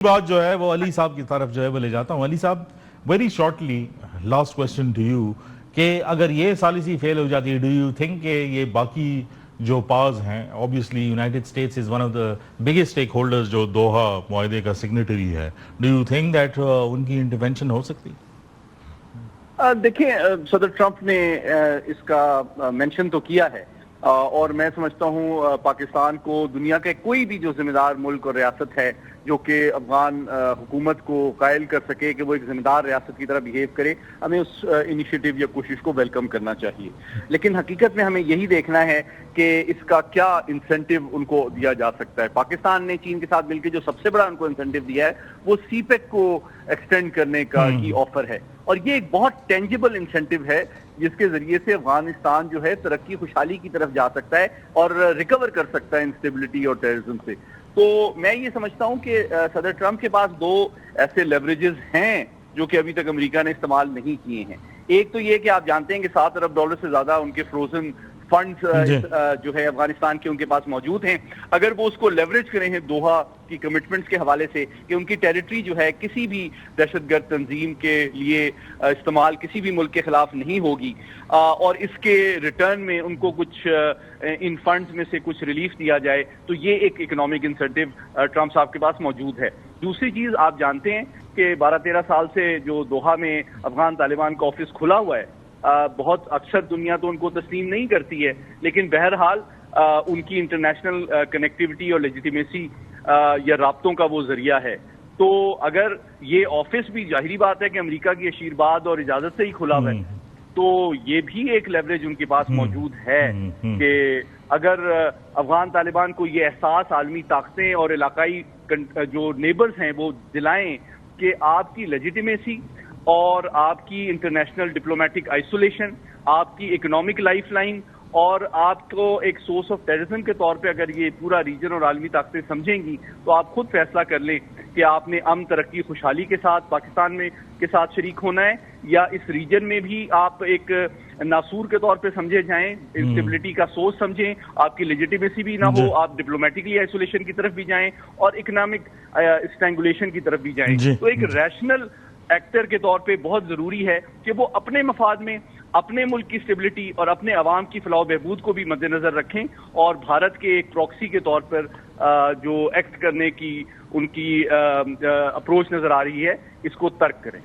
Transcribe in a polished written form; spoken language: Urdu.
بات جو ہے وہ علی صاحب کی طرف جو ہے وہ لے جاتا ہوں. Ali sahab, very shortly last question to you کہ اگر یہ سالسی فیل ہو جاتی ہے, ڈو یو تھنک کہ یہ باقی جو پاز ہیں, obviously United States is one of the biggest stake holders جو دوحہ معاہدے کا سگنیٹری ہے, do you think that in کی انٹرونشن ہو سکتی؟ دیکھیں, صدر ٹرمپ نے اس کا مینشن تو کیا ہے, اور میں سمجھتا ہوں پاکستان کو دنیا کے کوئی بھی جو ذمہ دار ملک اور ریاست ہے جو کہ افغان حکومت کو قائل کر سکے کہ وہ ایک ذمہ دار ریاست کی طرح بیہیو کرے, ہمیں اس انیشیٹو یا کوشش کو ویلکم کرنا چاہیے. لیکن حقیقت میں ہمیں یہی دیکھنا ہے کہ اس کا کیا انسینٹیو ان کو دیا جا سکتا ہے. پاکستان نے چین کے ساتھ مل کے جو سب سے بڑا ان کو انسینٹیو دیا ہے وہ سی پیک کو ایکسٹینڈ کرنے کا کی آفر ہے, اور یہ ایک بہت ٹینجیبل انسینٹیو ہے جس کے ذریعے سے افغانستان جو ہے ترقی خوشحالی کی طرف جا سکتا ہے اور ریکور کر سکتا ہے انسٹیبلٹی اور ٹیررزم سے. تو میں یہ سمجھتا ہوں کہ صدر ٹرمپ کے پاس دو ایسے لیوریجز ہیں جو کہ ابھی تک امریکہ نے استعمال نہیں کیے ہیں. ایک تو یہ کہ آپ جانتے ہیں کہ $7 ارب سے زیادہ ان کے فروزن فنڈز جو ہے افغانستان کے ان کے پاس موجود ہیں. اگر وہ اس کو لیوریج کریں ہیں دوحہ کی کمٹمنٹس کے حوالے سے کہ ان کی ٹیریٹری جو ہے کسی بھی دہشت گرد تنظیم کے لیے استعمال کسی بھی ملک کے خلاف نہیں ہوگی, اور اس کے ریٹرن میں ان کو کچھ ان فنڈز میں سے کچھ ریلیف دیا جائے, تو یہ ایک اکنامک انسینٹیو ٹرمپ صاحب کے پاس موجود ہے. دوسری چیز, آپ جانتے ہیں کہ 12-13 سال سے جو دوحہ میں افغان طالبان کا آفس کھلا ہوا ہے, بہت اکثر دنیا تو ان کو تسلیم نہیں کرتی ہے, لیکن بہرحال ان کی انٹرنیشنل کنیکٹیوٹی اور لیجیٹیمیسی یا رابطوں کا وہ ذریعہ ہے. تو اگر یہ آفس بھی, ظاہری بات ہے کہ امریکہ کی آشیرواد اور اجازت سے ہی کھلا ہوا ہے, تو یہ بھی ایک لیوریج ان کے پاس موجود ہے کہ اگر افغان طالبان کو یہ احساس عالمی طاقتیں اور علاقائی جو نیبرز ہیں وہ دلائیں کہ آپ کی لیجیٹیمیسی اور آپ کی انٹرنیشنل ڈپلومیٹک آئسولیشن, آپ کی اکنامک لائف لائن اور آپ کو ایک سورس آف ٹیررزم کے طور پہ اگر یہ پورا ریجن اور عالمی طاقتیں سمجھیں گی, تو آپ خود فیصلہ کر لیں کہ آپ نے امن ترقی خوشحالی کے ساتھ پاکستان میں کے ساتھ شریک ہونا ہے, یا اس ریجن میں بھی آپ ایک ناسور کے طور پہ سمجھے جائیں, انسٹیبلٹی کا سورس سمجھیں, آپ کی لیجیٹیمیسی بھی نہ ہو, آپ ڈپلومیٹکلی آئسولیشن کی طرف بھی جائیں اور اکنامک اسٹرینگولیشن کی طرف بھی جائیں. تو ایک ریشنل ایکٹر کے طور پہ بہت ضروری ہے کہ وہ اپنے مفاد میں اپنے ملک کی اسٹیبلٹی اور اپنے عوام کی فلاح و بہبود کو بھی مد نظر رکھیں, اور بھارت کے ایک پراکسی کے طور پر جو ایکٹ کرنے کی ان کی اپروچ نظر آ رہی ہے اس کو ترک کریں.